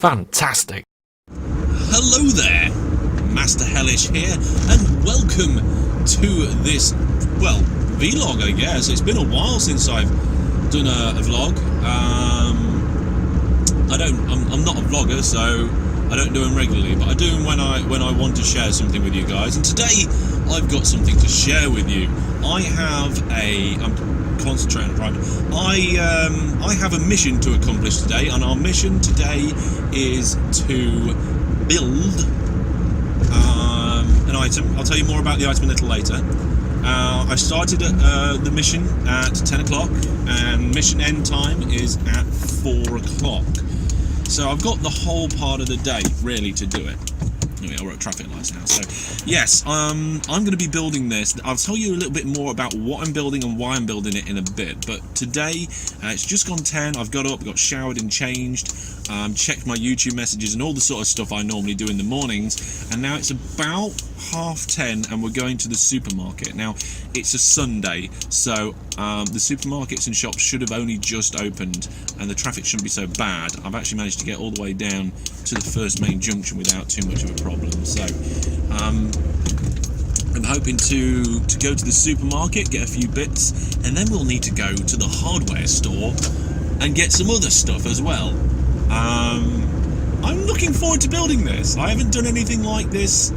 Fantastic. Hello there, Master Hellish here, and welcome to this, well, vlog, I guess. It's been a while since I've done a vlog. I'm not a vlogger, so I don't do them regularly, but I do them when I want to share something with you guys. And today I've got something to share with you. I'm concentrating right now. I have a mission to accomplish today, and our mission today is to build an item. I'll tell you more about the item a little later. I started the mission at 10 o'clock, and mission end time is at 4 o'clock. So I've got the whole part of the day, really, to do it. Anyway, we're at traffic lights now. So, yes, I'm going to be building this. I'll tell you a little bit more about what I'm building and why I'm building it in a bit. But today, it's just gone 10. I've got up, got showered and changed, checked my YouTube messages and all the sort of stuff I normally do in the mornings. And now it's about 10:30 and we're going to the supermarket. Now, it's a Sunday, so the supermarkets and shops should have only just opened and the traffic shouldn't be so bad. I've actually managed to get all the way down to the first main junction without too much of a problem. So I'm hoping to go to the supermarket, get a few bits, and then we'll need to go to the hardware store and get some other stuff as well. I'm looking forward to building this. I haven't done anything like this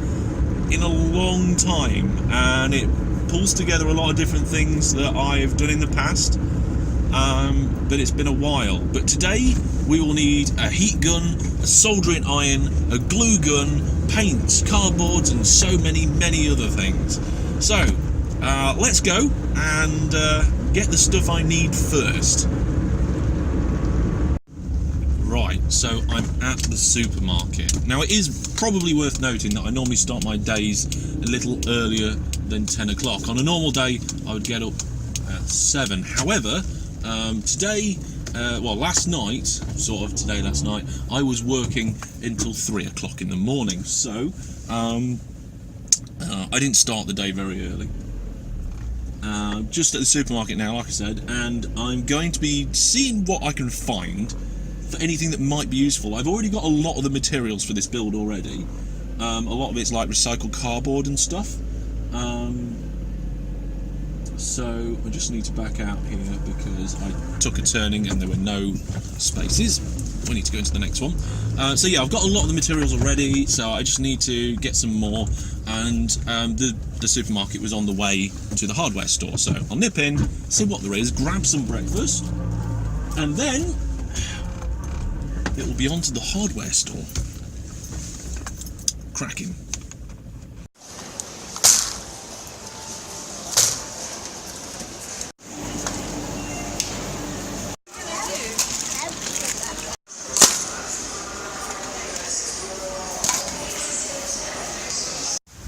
in a long time, and it pulls together a lot of different things that I've done in the past, but it's been a while. But today we will need a heat gun, a soldering iron, a glue gun, paints, cardboards, and so many other things. So let's go and get the stuff I need first. Right, so I'm at the supermarket. Now, it is probably worth noting that I normally start my days a little earlier than 10 o'clock. On a normal day, I would get up at 7. However, today, last night, I was working until 3 o'clock in the morning. So, I didn't start the day very early. Just at the supermarket now, like I said, and I'm going to be seeing what I can find for anything that might be useful. I've already got a lot of the materials for this build already. A lot of it's like recycled cardboard and stuff. So I just need to back out here because I took a turning and there were no spaces. We need to go into the next one. So yeah, I've got a lot of the materials already, so I just need to get some more. And the supermarket was on the way to the hardware store, so I'll nip in, see what there is, grab some breakfast, and then it will be on to the hardware store. Cracking.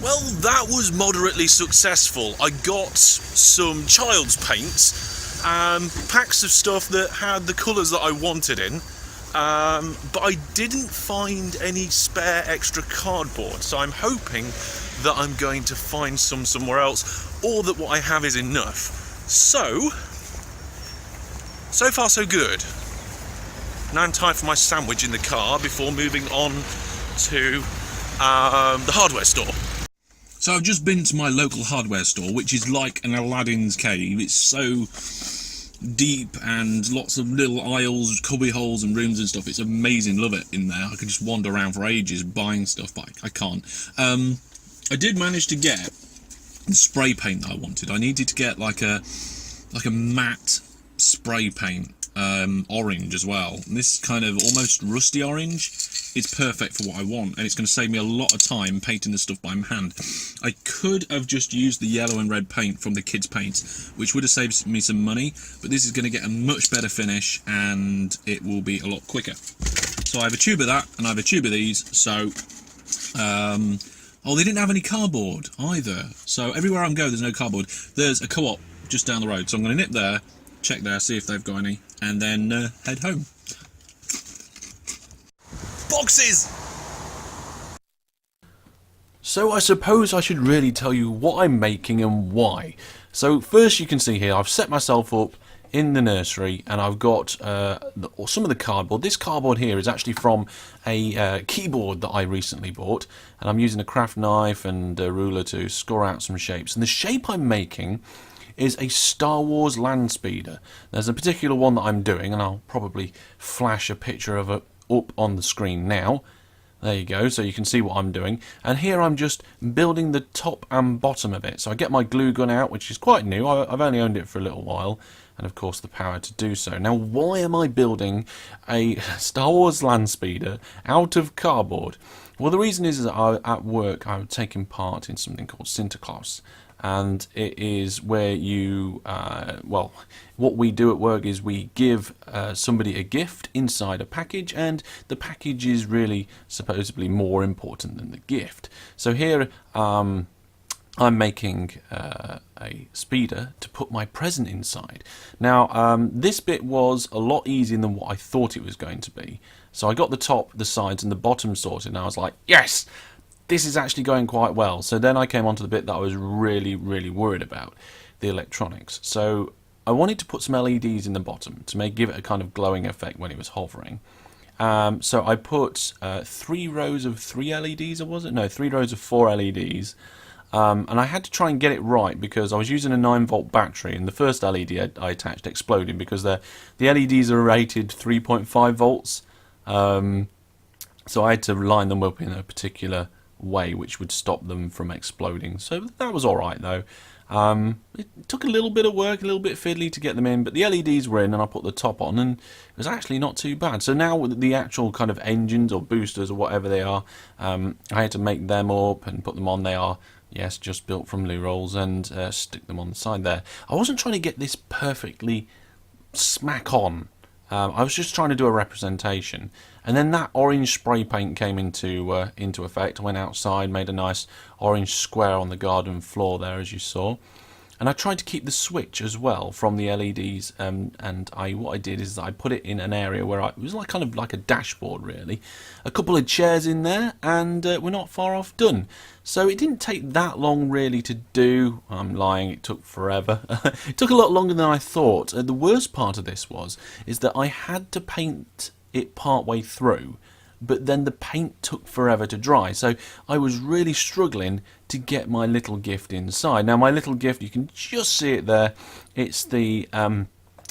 Well, that was moderately successful. I got some child's paints, packs of stuff that had the colours that I wanted in. But I didn't find any spare extra cardboard, so I'm hoping that I'm going to find some somewhere else, or that what I have is enough. So far so good. Now I'm time for my sandwich in the car before moving on to the hardware store. So I've just been to my local hardware store, which is like an Aladdin's cave. It's so deep and lots of little aisles, cubby holes and rooms and stuff. It's amazing. Love it in there. I could just wander around for ages buying stuff, but I can't. I did manage to get the spray paint that I wanted. I needed to get like a matte spray paint, orange as well. And this kind of almost rusty orange is perfect for what I want, and it's going to save me a lot of time painting the stuff by hand. I could have just used the yellow and red paint from the kids' paints, which would have saved me some money, but this is going to get a much better finish and it will be a lot quicker. So I have a tube of that and I have a tube of these. So oh, they didn't have any cardboard either, so everywhere I go there's no cardboard. There's a Co-op just down the road, so I'm going to nip there, check there, see if they've got any, and then head home. Boxes! So I suppose I should really tell you what I'm making and why. So first, you can see here I've set myself up in the nursery, and I've got some of the cardboard. This cardboard here is actually from a keyboard that I recently bought, and I'm using a craft knife and a ruler to score out some shapes. And the shape I'm making is a Star Wars Landspeeder. There's a particular one that I'm doing, and I'll probably flash a picture of it up on the screen now. There you go, so you can see what I'm doing. And here I'm just building the top and bottom of it. So I get my glue gun out, which is quite new. I've only owned it for a little while. And of course the power to do so. Now, why am I building a Star Wars Landspeeder out of cardboard? Well, the reason is that at work I'm taking part in something called sinterklaas. And it is where you, well, what we do at work is we give somebody a gift inside a package, and the package is really supposedly more important than the gift. So here I'm making a speeder to put my present inside. Now, this bit was a lot easier than what I thought it was going to be. So I got the top, the sides, and the bottom sorted, and I was like, yes! This is actually going quite well. So then I came on to the bit that I was really worried about, the electronics. So I wanted to put some LEDs in the bottom to give it a kind of glowing effect when it was hovering. So I put 3 rows of 3 LEDs, or was it? No, 3 rows of 4 LEDs. And I had to try and get it right because I was using a 9-volt battery, and the first LED I attached exploded because the LEDs are rated 3.5 volts. So I had to line them up in a particular way which would stop them from exploding. So that was alright though. It took a little bit of work, a little bit fiddly to get them in, but the LEDs were in and I put the top on, and it was actually not too bad. So now with the actual kind of engines or boosters or whatever they are, I had to make them up and put them on. They are, yes, just built from loo rolls, and stick them on the side there. I wasn't trying to get this perfectly smack on. I was just trying to do a representation, and then that orange spray paint came into effect. I went outside, made a nice orange square on the garden floor there, as you saw, and I tried to keep the switch as well from the LEDs. And what I did is I put it in an area where it was kind of like a dashboard, really. A couple of chairs in there, and we're not far off done. So it didn't take that long really to do. I'm lying, it took forever. It took a lot longer than I thought. The worst part of this is that I had to paint it part way through, but then the paint took forever to dry, so I was really struggling to get my little gift inside. Now my little gift, you can just see it there, it's the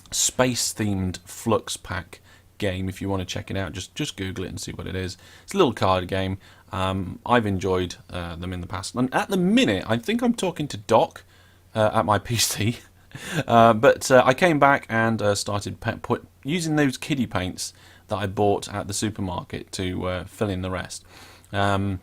space themed Flux Pack game. If you want to check it out, just Google it and see what it is. It's a little card game. I've enjoyed them in the past, and at the minute I think I'm talking to Doc at my PC. But I came back and started using those kiddie paints that I bought at the supermarket to fill in the rest. The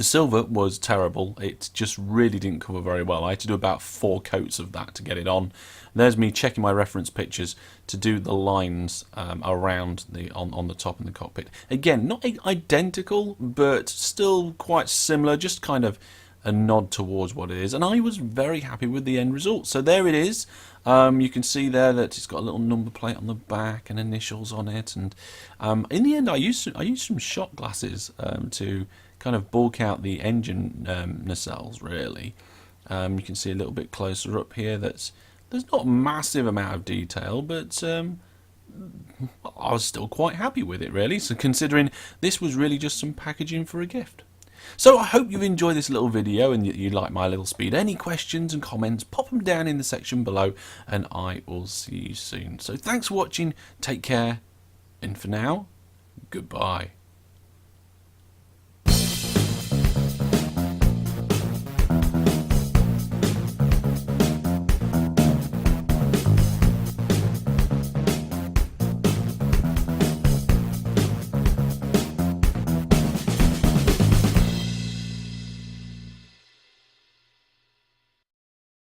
silver was terrible. It just really didn't cover very well. I had to do about 4 coats of that to get it on. There's me checking my reference pictures to do the lines around on the top in the cockpit. Again, not identical, but still quite similar, just kind of a nod towards what it is, and I was very happy with the end result. So there it is. You can see there that it's got a little number plate on the back and initials on it, and in the end I used some shot glasses to kind of bulk out the engine nacelles, really. You can see a little bit closer up here that there's not a massive amount of detail, but I was still quite happy with it, really, so considering this was really just some packaging for a gift. So I hope you've enjoyed this little video and you like my little speed. Any questions and comments, pop them down in the section below, and I will see you soon. So thanks for watching, take care, and for now, goodbye.